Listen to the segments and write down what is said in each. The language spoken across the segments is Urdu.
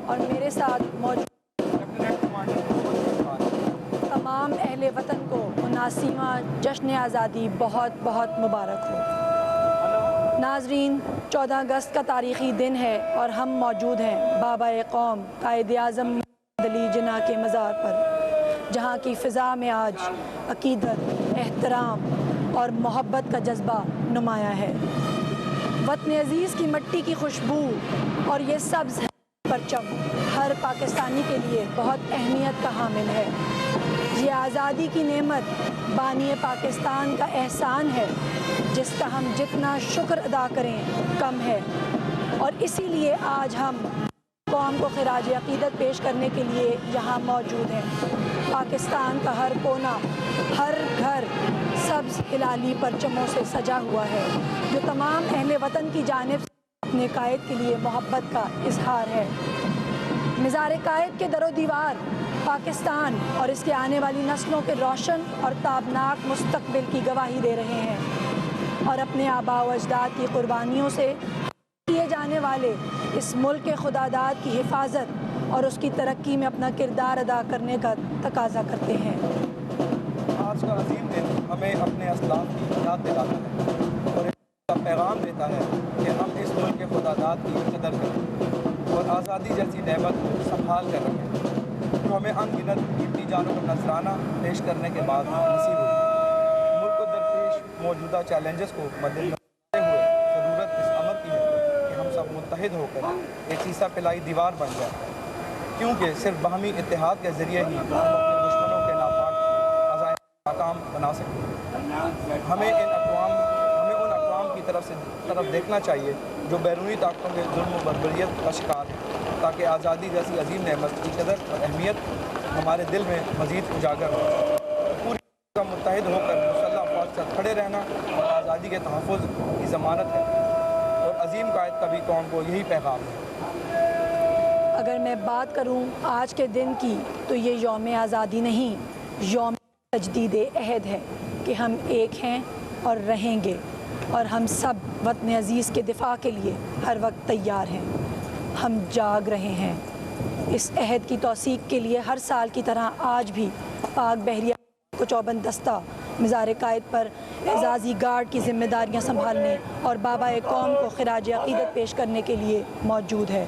اور میرے ساتھ موجود تمام اہل وطن کو 79واں جشن آزادی بہت بہت مبارک ہو۔ ناظرین، 14 اگست کا تاریخی دن ہے اور ہم موجود ہیں بابا قوم قائد اعظم علی جناح کے مزار پر، جہاں کی فضا میں آج عقیدت، احترام اور محبت کا جذبہ نمایاں ہے۔ وطن عزیز کی مٹی کی خوشبو اور یہ سبز پرچم ہر پاکستانی کے لیے بہت اہمیت کا حامل ہے۔ یہ آزادی کی نعمت بانی پاکستان کا احسان ہے، جس کا ہم جتنا شکر ادا کریں کم ہے، اور اسی لیے آج ہم قوم کو خراج عقیدت پیش کرنے کے لیے یہاں موجود ہیں۔ پاکستان کا ہر کونا، ہر گھر سبز ہلالی پرچموں سے سجا ہوا ہے، جو تمام اہل وطن کی جانب سے اپنے قائد کے لیے محبت کا اظہار ہے۔ مزار قائد کے در و دیوار پاکستان اور اس کے آنے والی نسلوں کے روشن اور تابناک مستقبل کی گواہی دے رہے ہیں، اور اپنے آباء و اجداد کی قربانیوں سے کیے جانے والے اس ملک کے خداداد کی حفاظت اور اس کی ترقی میں اپنا کردار ادا کرنے کا تقاضا کرتے ہیں۔ آج کا عظیم دن ہمیں اپنے اسلاف کی یاد دلاتا ہے اور اس کا پیغام دیتا ہے کہ ہم اس ملک کے خداداد کی قدر کریں اور آزادی جیسی نعمت کو سنبھال کر رکھیں، جو ہمیں ان گنت قیمتی جانوں کو نذرانہ پیش کرنے کے بعد نصیب ہوئی۔ ملک کو درپیش موجودہ چیلنجز کو مدنظر رکھتے ہوئے ضرورت اس امر کی ہے کہ ہم سب متحد ہو کر ایک سیسا پلائی دیوار بن جائیں، کیونکہ صرف باہمی اتحاد کے ذریعے ہی ہم اپنے دشمنوں کے ناپاک عزائم ناکام بنا سکتے ہیں۔ ہمیں ان اقوام کی طرف دیکھنا چاہیے جو بیرونی طاقتوں کے ظلم و بربریت کا شکار ہیں، تاکہ آزادی جیسی عظیم نعمت کی قدر اور اہمیت ہمارے دل میں مزید اجاگر ہو۔ پوری کا متحد ہو کر مسلح افواج کے ساتھ کھڑے رہنا اور آزادی کے تحفظ کی ضمانت ہے، اور عظیم قائد کا بھی قوم کو یہی پیغام ہے۔ اگر میں بات کروں آج کے دن کی تو یہ یوم آزادی نہیں، یوم تجدید عہد ہے کہ ہم ایک ہیں اور رہیں گے، اور ہم سب وطن عزیز کے دفاع کے لیے ہر وقت تیار ہیں۔ ہم جاگ رہے ہیں اس عہد کی توثیق کے لیے۔ ہر سال کی طرح آج بھی پاک بحریہ کو چوبند دستہ مزار قائد پر اعزازی گارڈ کی ذمہ داریاں سنبھالنے اور بابا قوم کو خراج عقیدت پیش کرنے کے لیے موجود ہے۔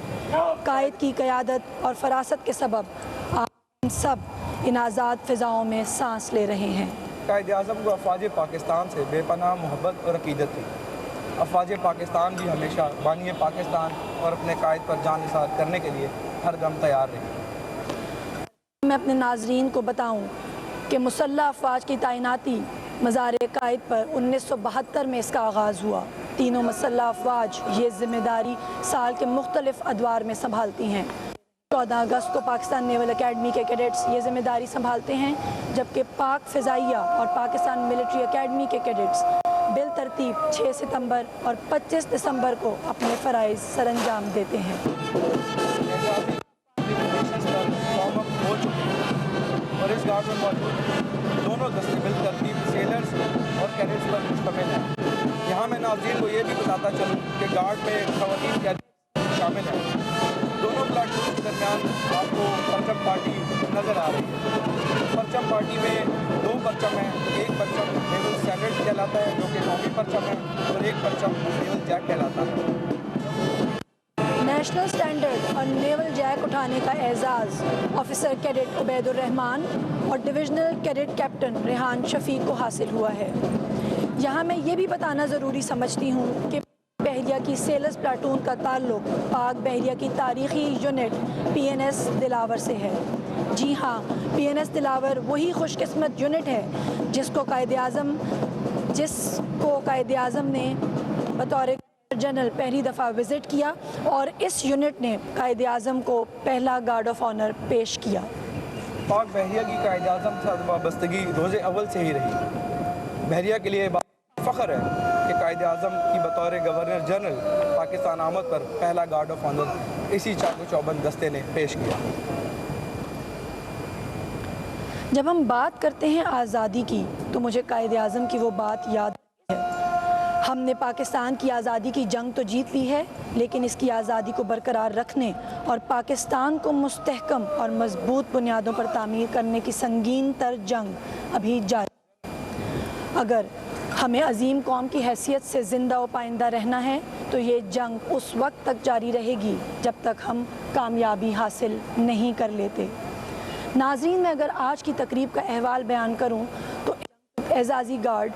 قائد کی قیادت اور فراست کے سبب آج ہم سب ان آزاد فضاؤں میں سانس لے رہے ہیں۔ قائد اعظم کو افواج پاکستان سے بے پناہ محبت اور عقیدت تھی۔ افواج پاکستان بھی ہمیشہ بانی پاکستان اور اپنے قائد پر جان نثار کرنے کے لیے ہر دم تیار رہی۔ میں اپنے ناظرین کو بتاؤں کہ مسلح افواج کی تعیناتی مزار قائد پر 1972 میں اس کا آغاز ہوا۔ تینوں مسلح افواج یہ ذمہ داری سال کے مختلف ادوار میں سنبھالتی ہیں۔ 14 اگست کو پاکستان نیول اکیڈمی کے کیڈٹس یہ ذمہ داری سنبھالتے ہیں، جبکہ پاک فضائیہ اور پاکستان ملٹری اکیڈمی کے کیڈٹس بالترتیب 6 ستمبر اور 25 دسمبر کو اپنے فرائض سر انجام دیتے ہیں۔ اور اس گارڈ میں موجود دونوں دستے بالترتیب سیلرز اور کیڈٹس پر مشتمل ہیں۔ یہاں میں ناظرین کو یہ بھی بتاتا چلوں کہ گارڈ میں خواتین کیڈٹس شامل ہیں۔ دونوں پلاٹون کے درمیان آپ کو پرچم پارٹی نظر آ رہی ہے۔ پرچم پارٹی میں 2 پرچم ہیں، ایک پرچم نیول اسٹینڈرڈ کہلاتا ہے جو کہ قومی پرچم ہے، اور ایک پرچم نیول جیک کہلاتا ہے۔ نیشنل اسٹینڈرڈ اور نیول جیک اٹھانے کا اعزاز آفیسر کیڈٹ عبید الرحمان اور ڈویژنل کیڈٹ کیپٹن ریحان شفیق کو حاصل ہوا ہے۔ یہاں میں یہ بھی بتانا ضروری سمجھتی ہوں کہ بحریہ کی سیلز پلاٹون کا تعلق پاک بحریہ کی تاریخی یونٹ PNS دلاور سے ہے۔ جی ہاں، PNS دلاور وہی خوش قسمت یونٹ ہے جس کو قائد اعظم نے بطور جنرل پہلی دفعہ وزٹ کیا، اور اس یونٹ نے قائد اعظم کو پہلا گارڈ آف آنر پیش کیا۔ پاک بحریہ کی قائد اعظم سے وابستگی روز اول سے ہی رہی۔ بحریہ کے لیے فخر ہے کہ قائد اعظم کی بطور گورنر جنرل پاکستان آمد پر پہلا گارڈ آف آنر اسی چاقو چوبند دستے نے پیش کیا۔ جب ہم بات کرتے ہیں آزادی کی تو مجھے قائد اعظم کی وہ بات یاد ہے، ہم نے پاکستان کی آزادی کی جنگ تو جیت لی ہے، لیکن اس کی آزادی کو برقرار رکھنے اور پاکستان کو مستحکم اور مضبوط بنیادوں پر تعمیر کرنے کی سنگین تر جنگ ابھی جاری ہے۔ اگر ہمیں عظیم قوم کی حیثیت سے زندہ و پائندہ رہنا ہے تو یہ جنگ اس وقت تک جاری رہے گی جب تک ہم کامیابی حاصل نہیں کر لیتے۔ ناظرین، میں اگر آج کی تقریب کا احوال بیان کروں تو اعزازی گارڈ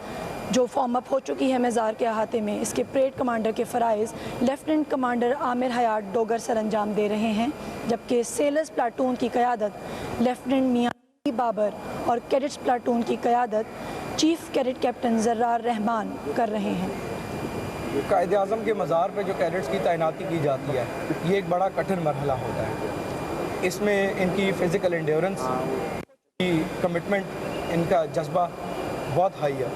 جو فارم اپ ہو چکی ہے مزار کے احاطے میں، اس کے پریڈ کمانڈر کے فرائض لیفٹیننٹ کمانڈر عامر حیات ڈوگر سر انجام دے رہے ہیں، جبکہ سیلرز پلاٹون کی قیادت لیفٹیننٹ میاں بابر اور کیڈٹس پلاٹون کی قیادت چیف کیڈٹ کیپٹن زرار رحمان کر رہے ہیں۔ قائد اعظم کے مزار پہ جو کیڈٹس کی تعیناتی کی جاتی ہے، یہ ایک بڑا کٹھن مرحلہ ہوتا ہے۔ اس میں ان کی فزیکل انڈیورنس کی کمٹمنٹ، ان کا جذبہ بہت ہائی ہے،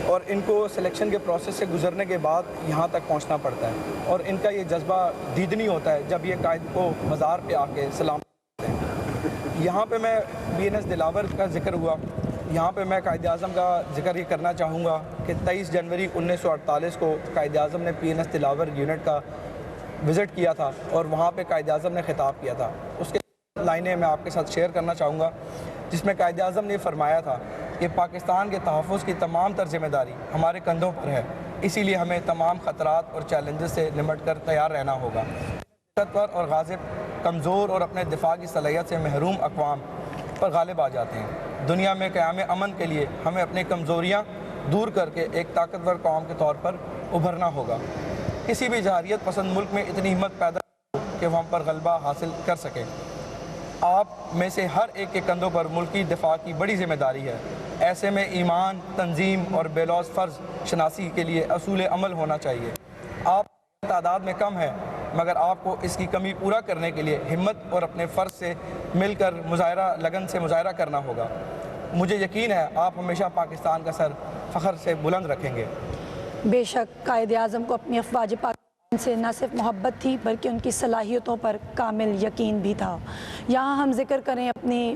اور ان کو سلیکشن کے پروسیس سے گزرنے کے بعد یہاں تک پہنچنا پڑتا ہے، اور ان کا یہ جذبہ دیدنی ہوتا ہے جب یہ قائد کو مزار پہ آ کے سلام کرتے ہیں۔ یہاں پہ میں بی این ایس دلاور کا ذکر ہوا، یہاں پہ میں قائد اعظم کا ذکر یہ کرنا چاہوں گا کہ 23 جنوری 1948 کو قائد اعظم نے پی این ایس دلاور یونٹ کا وزٹ کیا تھا، اور وہاں پہ قائد اعظم نے خطاب کیا تھا۔ اس کے لائنیں میں آپ کے ساتھ شیئر کرنا چاہوں گا، جس میں قائد اعظم نے فرمایا تھا کہ پاکستان کے تحفظ کی تمام تر ذمہ داری ہمارے کندھوں پر ہے، اسی لیے ہمیں تمام خطرات اور چیلنجز سے نمٹ کر تیار رہنا ہوگا۔ طاقتور اور غاضب، کمزور اور اپنے دفاع کی صلاحیت سے محروم اقوام پر غالب آ جاتے ہیں۔ دنیا میں قیام امن کے لیے ہمیں اپنی کمزوریاں دور کر کے ایک طاقتور قوم کے طور پر ابھرنا ہوگا۔ کسی بھی جارحیت پسند ملک میں اتنی ہمت پیدا ہو کہ وہ ہم پر غلبہ حاصل کر سکے۔ آپ میں سے ہر ایک کے کندھوں پر ملکی دفاع کی بڑی ذمہ داری ہے۔ ایسے میں ایمان، تنظیم اور بے لوث فرض شناسی کے لیے اصول عمل ہونا چاہیے۔ آپ تعداد میں کم ہے، مگر آپ کو اس کی کمی پورا کرنے کے لیے ہمت اور اپنے فرض سے مل کر لگن سے مظاہرہ کرنا ہوگا۔ مجھے یقین ہے آپ ہمیشہ پاکستان کا سر فخر سے بلند رکھیں گے۔ بے شک قائد اعظم کو اپنی افواج پاکستان سے نہ صرف محبت تھی بلکہ ان کی صلاحیتوں پر کامل یقین بھی تھا۔ یہاں ہم ذکر کریں اپنی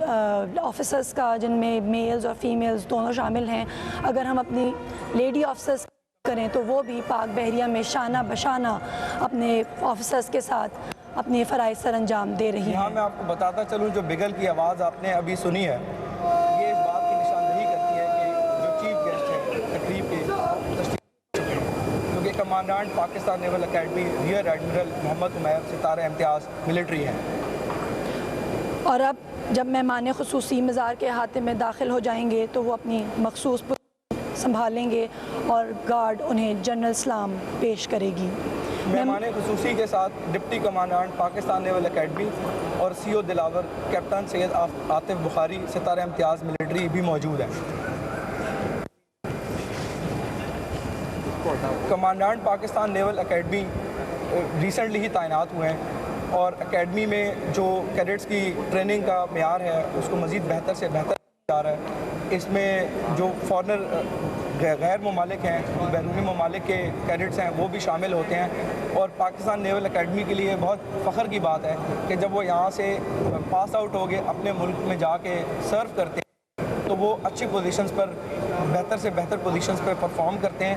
آفیسرز کا، جن میں میلز اور فیمیلز دونوں شامل ہیں۔ اگر ہم اپنی لیڈی آفیسرز کریں تو وہ بھی پاک بحریہ میں شانہ بشانہ اپنے آفیسرز کے ساتھ اپنے فرائض سر انجام دے رہی ہیں۔ یہاں میں آپ کو بتاتا چلوں، جو بگل کی آواز آپ نے ابھی سنی ہے، یہ اس بات کی نشاندہی کرتی ہے کہ جو چیف گیسٹ ہیں تقریب کے جو کہ commandant Pakistan naval academy rear admiral Muhammad Umair Sitara Imtiaz military ہیں۔ اور اب جب مہمان خصوصی مزار کے احاطے میں داخل ہو جائیں گے تو وہ اپنی مخصوص سنبھالیں گے اور گارڈ انہیں جنرل سلام پیش کرے گی۔ مہمان خصوصی کے ساتھ deputy commandant Pakistan naval academy اور سی او دلاور کیپٹن سید عاطف بخاری ستارہ امتیاز ملٹری بھی موجود ہیں۔ Commandant Pakistan naval academy recently ہی تعینات ہوئے ہیں، اور اکیڈمی میں جو کیڈٹس کی ٹریننگ کا معیار ہے اس کو مزید بہتر سے بہتر جا رہا ہے۔ اس میں جو فارنر غیر ممالک ہیں، بیرونی ممالک کے کیڈٹس ہیں، وہ بھی شامل ہوتے ہیں، اور پاکستان نیول اکیڈمی کے لیے بہت فخر کی بات ہے کہ جب وہ یہاں سے پاس آؤٹ ہو گئے اپنے ملک میں جا کے سرو کرتے ہیں تو وہ اچھی پوزیشنز پر، بہتر سے بہتر پوزیشنز پر پرفارم کرتے ہیں،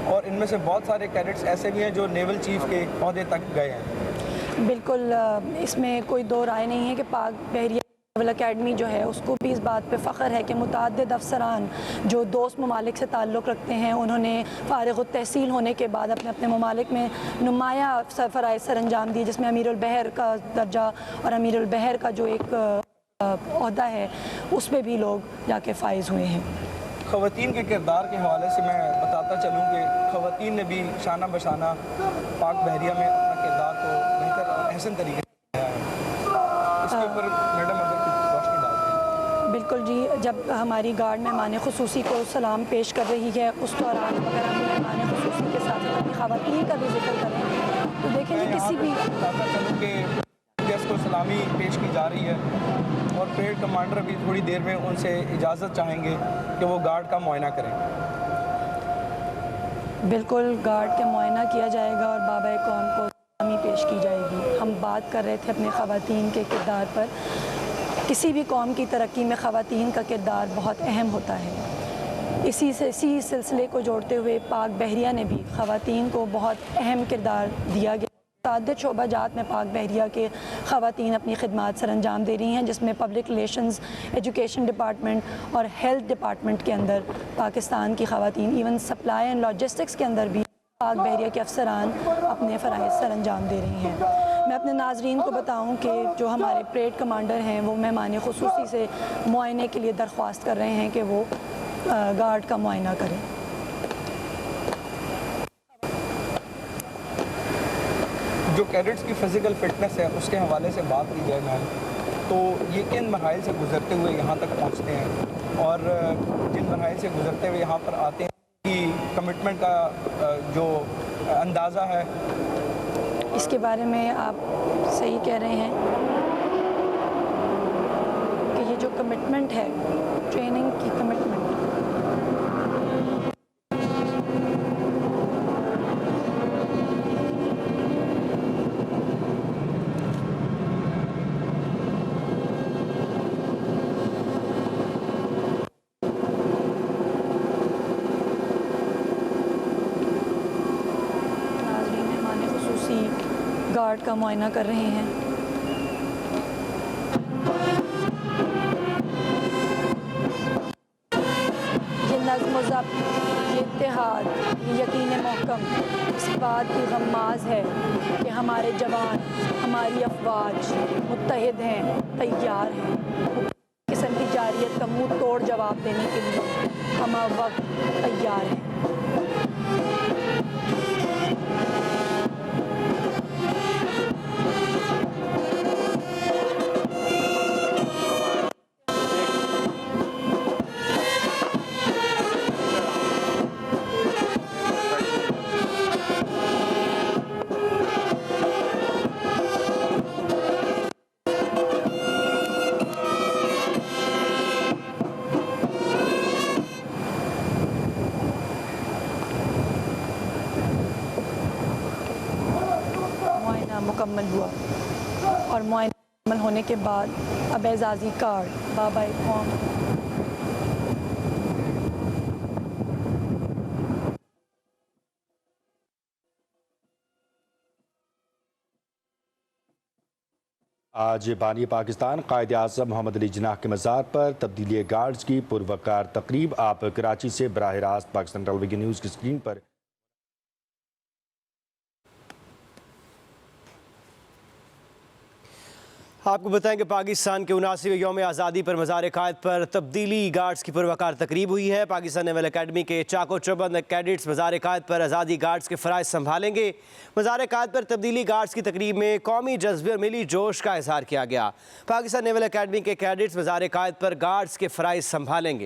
اور ان میں سے بہت سارے کیڈٹس ایسے بھی ہیں جو نیول چیف کے عہدے تک گئے ہیں۔ بالکل، اس میں کوئی دو رائے نہیں ہے کہ پاک بحریہ نیول اکیڈمی جو ہے اس کو بھی اس بات پہ فخر ہے کہ متعدد افسران جو دوست ممالک سے تعلق رکھتے ہیں، انہوں نے فارغ التحصیل ہونے کے بعد اپنے اپنے ممالک میں نمایاں فرائض سر انجام دیے، جس میں امیر البحر کا درجہ اور امیر البحر کا جو ایک عہدہ ہے اس پہ بھی لوگ جا کے فائز ہوئے ہیں۔ خواتین کے کردار کے حوالے سے میں بتاتا چلوں کہ خواتین نے بھی شانہ بشانہ پاک بحریہ میں اپنا کردار کو بہتر اور احسن طریقے سے کیا ہے۔ اس کے اوپر میڈم اگر کچھ روشنی ڈال دیں۔ بالکل جی، جب ہماری گارڈ مہمان خصوصی کو سلام پیش کر رہی ہے اس دوران اگر ہم مہمان خصوصی کے ساتھ اپنی خواتین کا بھی ذکر کریں تو دیکھیں کہ کسی بھی بتاتا چلوں کہ گیسٹ کو سلامی پیش کی جا رہی ہے، اور پریڈ کمانڈر بھی تھوڑی دیر میں ان سے اجازت چاہیں گے کہ وہ گارڈ کا معائنہ کریں۔ بالکل، گارڈ کا معائنہ کیا جائے گا اور بابا قوم کو سلامی پیش کی جائے گی۔ ہم بات کر رہے تھے اپنے خواتین کے کردار پر۔ کسی بھی قوم کی ترقی میں خواتین کا کردار بہت اہم ہوتا ہے۔ اسی سلسلے کو جوڑتے ہوئے پاک بحریہ نے بھی خواتین کو بہت اہم کردار دیا گیا۔ متعدد شعبہ جات میں پاک بحریہ کے خواتین اپنی خدمات سر انجام دے رہی ہیں، جس میں پبلک ریلیشنز، ایجوکیشن ڈپارٹمنٹ اور ہیلتھ ڈپارٹمنٹ کے اندر پاکستان کی خواتین، ایون سپلائی اینڈ لاجسٹکس کے اندر بھی پاک بحریہ کے افسران اپنے فرائض سر انجام دے رہی ہیں۔ میں اپنے ناظرین کو بتاؤں کہ جو ہمارے پریڈ کمانڈر ہیں وہ مہمان خصوصی سے معائنے کے لیے درخواست کر رہے ہیں کہ وہ گارڈ کا معائنہ کریں۔ جو کیڈٹس کی فزیکل فٹنس ہے اس کے حوالے سے بات کی جائے میم، تو یہ کن مراحل سے گزرتے ہوئے یہاں تک پہنچتے ہیں اور جن مراحل سے گزرتے ہوئے یہاں پر آتے ہیں کی کمٹمنٹ کا جو اندازہ ہے؟ اس کے بارے میں آپ صحیح کہہ رہے ہیں کہ یہ جو کمٹمنٹ ہے، ٹریننگ کی کمٹمنٹ، ناظرین مہمان خصوصی گارڈ کا معائنہ کر رہے ہیں۔ یہ نظم و ضبط، یہ اتحاد، یہ یقین محکم اس بات کی غماز ہے کہ ہمارے جوان، ہماری افواج متحد ہیں، تیار ہیں، قسم کی جارحیت کا منہ توڑ جواب دینے کے لیے ہم وقت تیار ہیں۔ مکمل ہوا اور معائنہ مکمل ہونے کے بعد اب اعزازی کارڈ بابائے قوم آج بانی پاکستان قائد اعظم محمد علی جناح کے مزار پر تبدیلی گارڈز کی پروقار تقریب۔ آپ کراچی سے براہ راست پاکستان ٹیلی ویژن نیوز کی اسکرین پر آپ کو بتائیں کہ پاکستان کے 79ویں یوم آزادی پر مزار قائد پر تبدیلی گارڈز کی پروقار تقریب ہوئی ہے۔ پاکستان نیول اکیڈمی کے چاکو چوبند کیڈٹس مزار قائد پر آزادی گارڈز کے فرائض سنبھالیں گے۔ مزار قائد پر تبدیلی گارڈز کی تقریب میں قومی جذبے اور ملی جوش کا اظہار کیا گیا۔ پاکستان نیول اکیڈمی کے کیڈٹس مزار قائد پر گارڈز کے فرائض سنبھالیں گے۔